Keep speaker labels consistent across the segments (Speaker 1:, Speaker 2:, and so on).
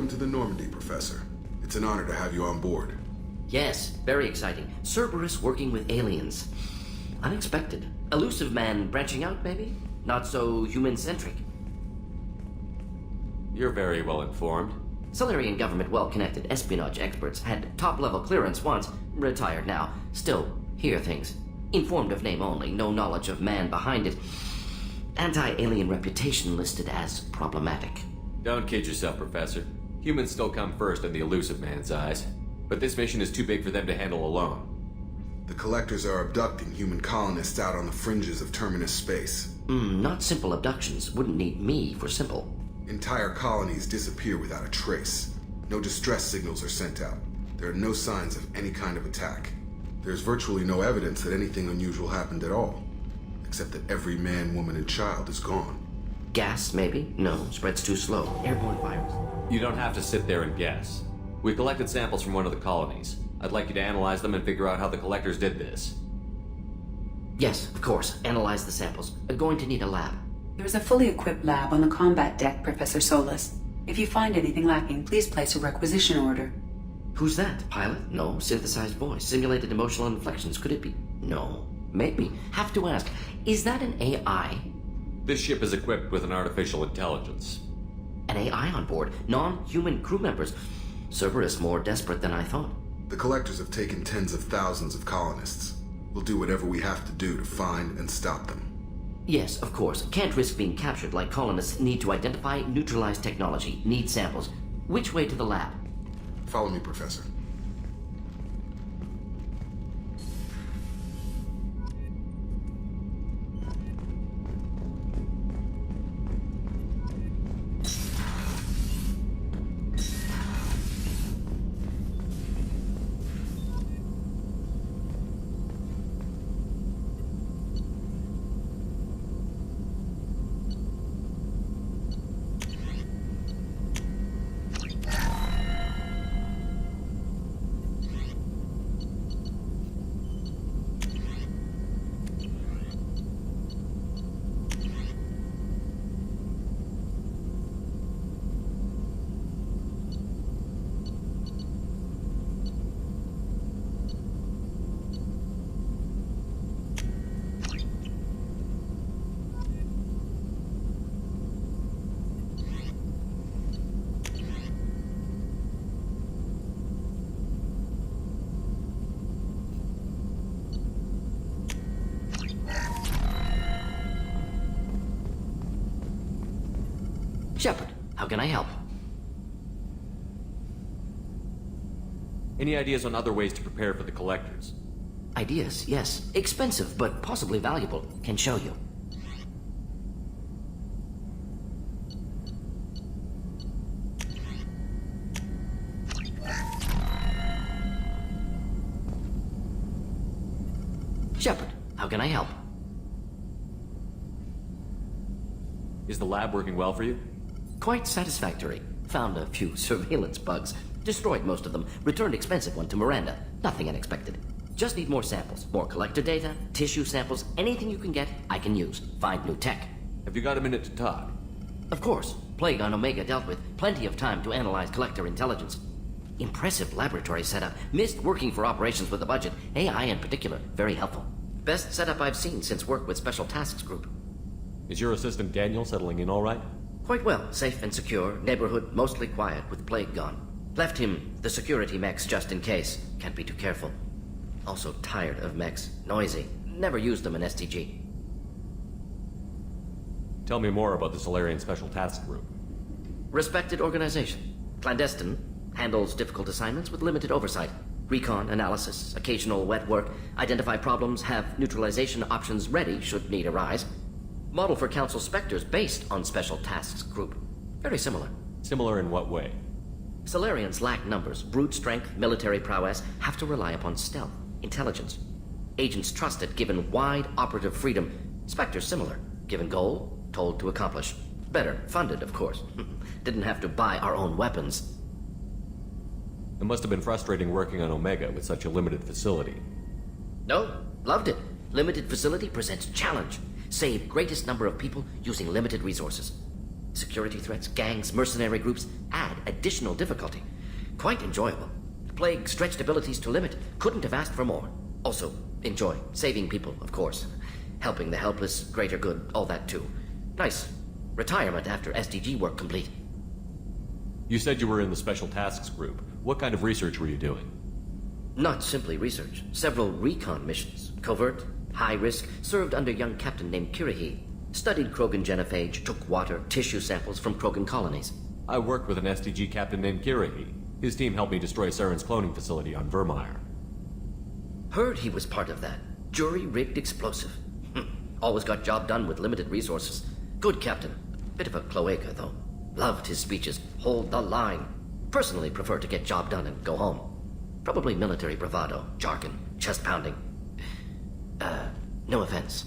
Speaker 1: Welcome to the Normandy, Professor. It's an honor to have you on board.
Speaker 2: Yes, very exciting. Cerberus working with aliens. Unexpected. Elusive man branching out, maybe? Not so human-centric.
Speaker 3: You're very well informed.
Speaker 2: Solarian government well-connected espionage experts had top-level clearance once, retired now. Still, hear things. Informed of name only, no knowledge of man behind it. Anti-alien reputation listed as problematic.
Speaker 3: Don't kid yourself, Professor. Humans still come first in the elusive man's eyes. But this mission is too big for them to handle alone.
Speaker 1: The Collectors are abducting human colonists out on the fringes of Terminus space.
Speaker 2: Not simple abductions. Wouldn't need me for simple.
Speaker 1: Entire colonies disappear without a trace. No distress signals are sent out. There are no signs of any kind of attack. There's virtually no evidence that anything unusual happened at all. Except that every man, woman, and child is gone.
Speaker 2: Gas, maybe? No, spreads too slow. Airborne virus.
Speaker 3: You don't have to sit there and guess. We collected samples from one of the colonies. I'd like you to analyze them and figure out how the Collectors did this.
Speaker 2: Yes, of course. Analyze the samples. Going to need a lab.
Speaker 4: There's a fully equipped lab on the combat deck, Professor Solis. If you find anything lacking, please place a requisition order.
Speaker 2: Who's that? Pilot? No. Synthesized voice. Simulated emotional inflections. Could it be? No. Maybe. Have to ask. Is that an AI?
Speaker 3: This ship is equipped with an artificial intelligence.
Speaker 2: An AI on board? Non-human crew members? Cerberus more desperate than I thought.
Speaker 1: The Collectors have taken tens of thousands of colonists. We'll do whatever we have to do to find and stop them.
Speaker 2: Yes, of course. Can't risk being captured like colonists need to identify, neutralize technology, need samples. Which way to the lab?
Speaker 1: Follow me, Professor.
Speaker 2: Shepard, how can I help?
Speaker 3: Any ideas on other ways to prepare for the Collectors?
Speaker 2: Ideas, yes. Expensive, but possibly valuable. Can show you. Shepard, how can I help?
Speaker 3: Is the lab working well for you?
Speaker 2: Quite satisfactory. Found a few surveillance bugs. Destroyed most of them. Returned expensive one to Miranda. Nothing unexpected. Just need more samples. More collector data, tissue samples, anything you can get, I can use. Find new tech.
Speaker 3: Have you got a minute to talk?
Speaker 2: Of course. Plague on Omega dealt with. Plenty of time to analyze collector intelligence. Impressive laboratory setup. Missed working for operations with a budget. AI in particular. Very helpful. Best setup I've seen since work with Special Tasks Group.
Speaker 3: Is your assistant Daniel settling in all right?
Speaker 2: Quite well. Safe and secure. Neighborhood mostly quiet with Plague gone. Left him the security mechs just in case. Can't be too careful. Also tired of mechs. Noisy. Never used them in STG.
Speaker 3: Tell me more about the Solarian Special Task Group.
Speaker 2: Respected organization. Clandestine. Handles difficult assignments with limited oversight. Recon, analysis, occasional wet work. Identify problems, have neutralization options ready should need arise. Model for Council Spectres based on Special Tasks Group. Very similar.
Speaker 3: Similar in what way?
Speaker 2: Solarians lack numbers, brute strength, military prowess, have to rely upon stealth, intelligence. Agents trusted, given wide operative freedom. Spectres similar, given goal, told to accomplish. Better, funded, of course. Didn't have to buy our own weapons.
Speaker 3: It must have been frustrating working on Omega with such a limited facility.
Speaker 2: No, loved it. Limited facility presents challenge. Save greatest number of people using limited resources. Security threats, gangs, mercenary groups add additional difficulty. Quite enjoyable. The plague stretched abilities to limit. Couldn't have asked for more. Also, enjoy. Saving people, of course. Helping the helpless, greater good, all that too. Nice. Retirement after SDG work complete.
Speaker 3: You said you were in the Special Tasks Group. What kind of research were you doing?
Speaker 2: Not simply research. Several recon missions. Covert, high risk, served under a young captain named Kirihi. Studied Krogan genophage, took water, tissue samples from Krogan colonies.
Speaker 3: I worked with an SDG captain named Kirihi. His team helped me destroy Saren's cloning facility on Vermeer.
Speaker 2: Heard he was part of that. Jury-rigged explosive. Always got job done with limited resources. Good captain. Bit of a cloaca, though. Loved his speeches. Hold the line. Personally prefer to get job done and go home. Probably military bravado, jargon, chest pounding. No offense.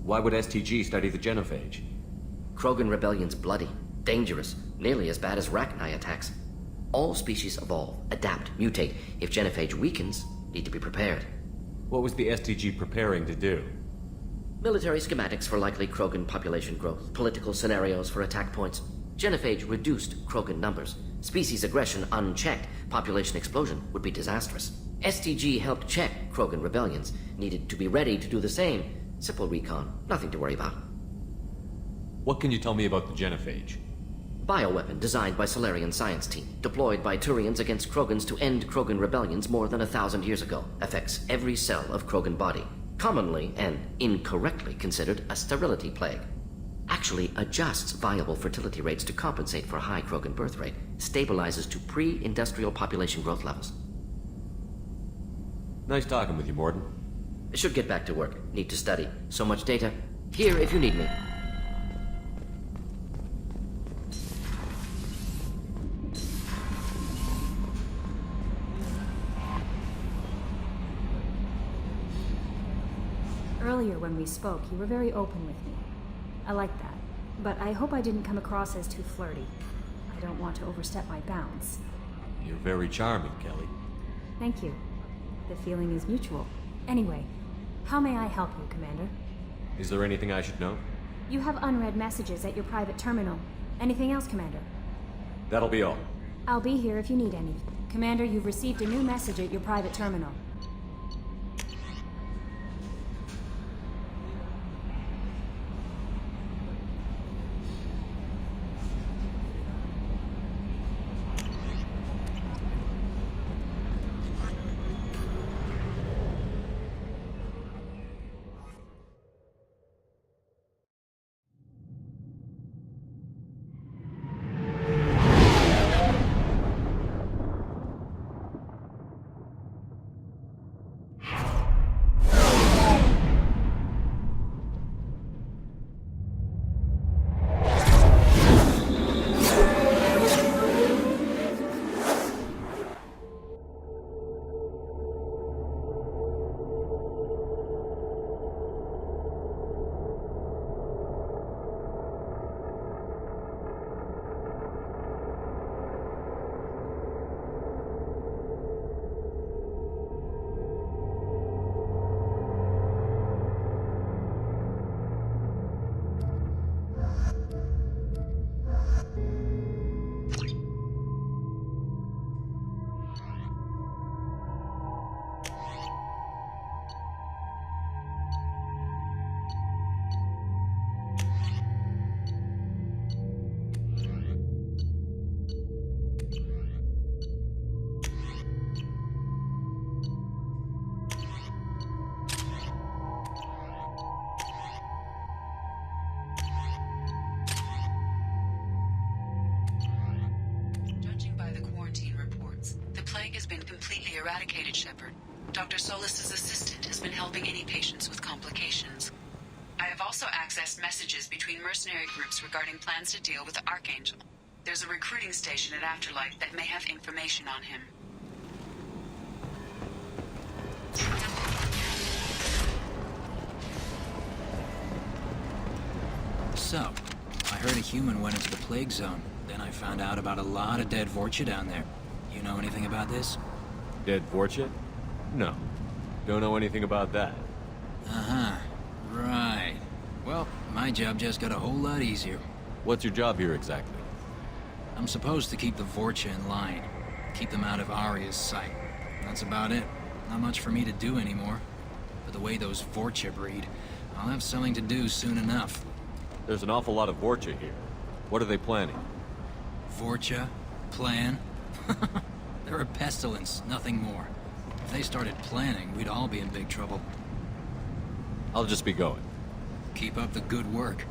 Speaker 3: Why would STG study the genophage?
Speaker 2: Krogan rebellion's bloody, dangerous, nearly as bad as Rachni attacks. All species evolve, adapt, mutate. If genophage weakens, need to be prepared.
Speaker 3: What was the STG preparing to do?
Speaker 2: Military schematics for likely Krogan population growth, political scenarios for attack points. Genophage reduced Krogan numbers. Species aggression unchecked, population explosion would be disastrous. STG helped check Krogan rebellions, needed to be ready to do the same. Simple recon, nothing to worry about.
Speaker 3: What can you tell me about the genophage?
Speaker 2: Bioweapon designed by Solarian science team, deployed by Turians against Krogans to end Krogan rebellions more than 1,000 years ago. Affects every cell of Krogan body. Commonly and incorrectly considered a sterility plague. Actually adjusts viable fertility rates to compensate for high Krogan birth rate. Stabilizes to pre-industrial population growth levels.
Speaker 3: Nice talking with you, Morden.
Speaker 2: Should get back to work. Need to study. So much data. Here if you need me.
Speaker 5: Earlier when we spoke, you were very open with me. I like that. But I hope I didn't come across as too flirty. I don't want to overstep my bounds.
Speaker 3: You're very charming, Kelly.
Speaker 5: Thank you. The feeling is mutual. Anyway, how may I help you, Commander?
Speaker 3: Is there anything I should know?
Speaker 5: You have unread messages at your private terminal. Anything else, Commander?
Speaker 3: That'll be all.
Speaker 5: I'll be here if you need any. Commander, you've received a new message at your private terminal.
Speaker 4: Eradicated, Shepard. Dr. Solis's assistant has been helping any patients with complications. I have also accessed messages between mercenary groups regarding plans to deal with the Archangel. There's a recruiting station at Afterlife that may have information on him.
Speaker 6: So, I heard a human went into the plague zone. Then I found out about a lot of dead Vorcha down there. You know anything about this?
Speaker 3: Dead Vorcha? No. Don't know anything about that.
Speaker 6: Uh-huh. Right. Well, My job just got a whole lot easier.
Speaker 3: What's your job here exactly?
Speaker 6: I'm supposed to keep the Vorcha in line. Keep them out of Arya's sight. That's about it. Not much for me to do anymore. But the way those Vorcha breed, I'll have something to do soon enough.
Speaker 3: There's an awful lot of Vorcha here. What are they planning?
Speaker 6: Vorcha? Plan? They're a pestilence, nothing more. If they started planning, we'd all be in big trouble.
Speaker 3: I'll just be going.
Speaker 6: Keep up the good work.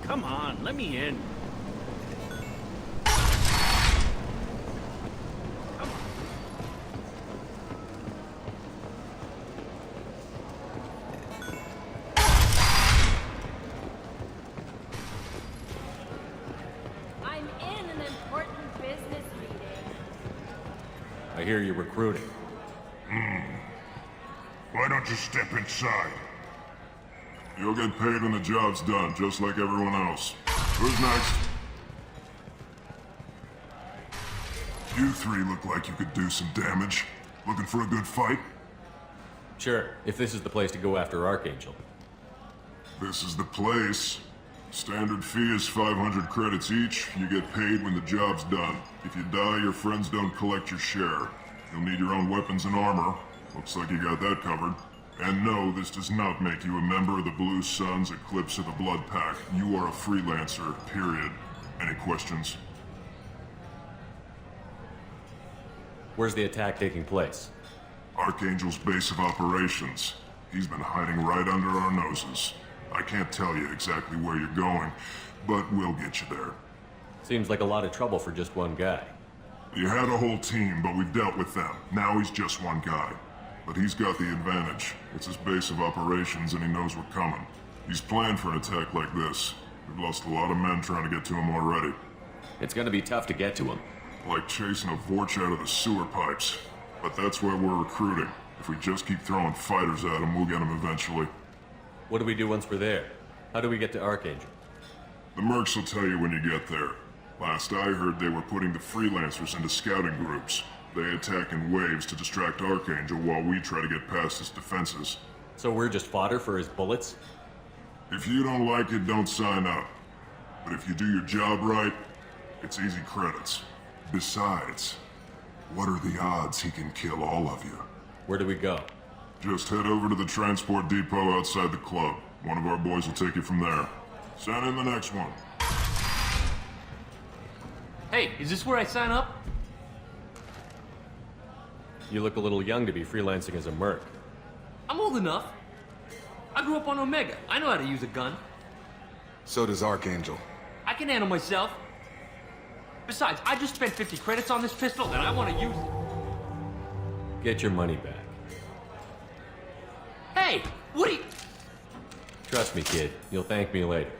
Speaker 7: Come on, let me in.
Speaker 8: I'm in an important business meeting.
Speaker 3: I hear you're recruiting.
Speaker 9: Why don't you step inside? You'll get paid when the job's done, just like everyone else. Who's next? You three look like you could do some damage. Looking for a good fight?
Speaker 3: Sure, if this is the place to go after Archangel.
Speaker 9: This is the place. Standard fee is 500 credits each. You get paid when the job's done. If you die, your friends don't collect your share. You'll need your own weapons and armor. Looks like you got that covered. And no, this does not make you a member of the Blue Suns, Eclipse, or the Blood Pack. You are a freelancer, period. Any questions?
Speaker 3: Where's the attack taking place?
Speaker 9: Archangel's base of operations. He's been hiding right under our noses. I can't tell you exactly where you're going, but we'll get you there.
Speaker 3: Seems like a lot of trouble for just one guy.
Speaker 9: You had a whole team, but we've dealt with them. Now he's just one guy. But he's got the advantage. It's his base of operations and he knows we're coming. He's planned for an attack like this. We've lost a lot of men trying to get to him already.
Speaker 3: It's gonna be tough to get to him.
Speaker 9: Like chasing a Vorch out of the sewer pipes. But that's why we're recruiting. If we just keep throwing fighters at him, we'll get him eventually.
Speaker 3: What do we do once we're there? How do we get to Archangel?
Speaker 9: The mercs will tell you when you get there. Last I heard, they were putting the freelancers into scouting groups. They attack in waves to distract Archangel while we try to get past his defenses.
Speaker 3: So we're just fodder for his bullets?
Speaker 9: If you don't like it, don't sign up. But if you do your job right, it's easy credits. Besides, what are the odds he can kill all of you?
Speaker 3: Where do we go?
Speaker 9: Just head over to the transport depot outside the club. One of our boys will take you from there. Send in the next one.
Speaker 7: Hey, is this where I sign up?
Speaker 3: You look a little young to be freelancing as a merc.
Speaker 7: I'm old enough. I grew up on Omega. I know how to use a gun.
Speaker 1: So does Archangel.
Speaker 7: I can handle myself. Besides, I just spent 50 credits on this pistol and I want to use it.
Speaker 3: Get your money back.
Speaker 7: Hey, what are you...
Speaker 3: Trust me, kid. You'll thank me later.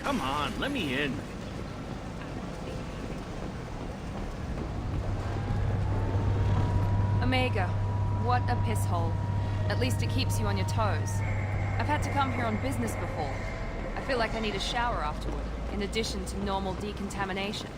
Speaker 7: Come on, let me in.
Speaker 10: Omega, what a piss hole. At least it keeps you on your toes. I've had to come here on business before. I feel like I need a shower afterward, in addition to normal decontamination.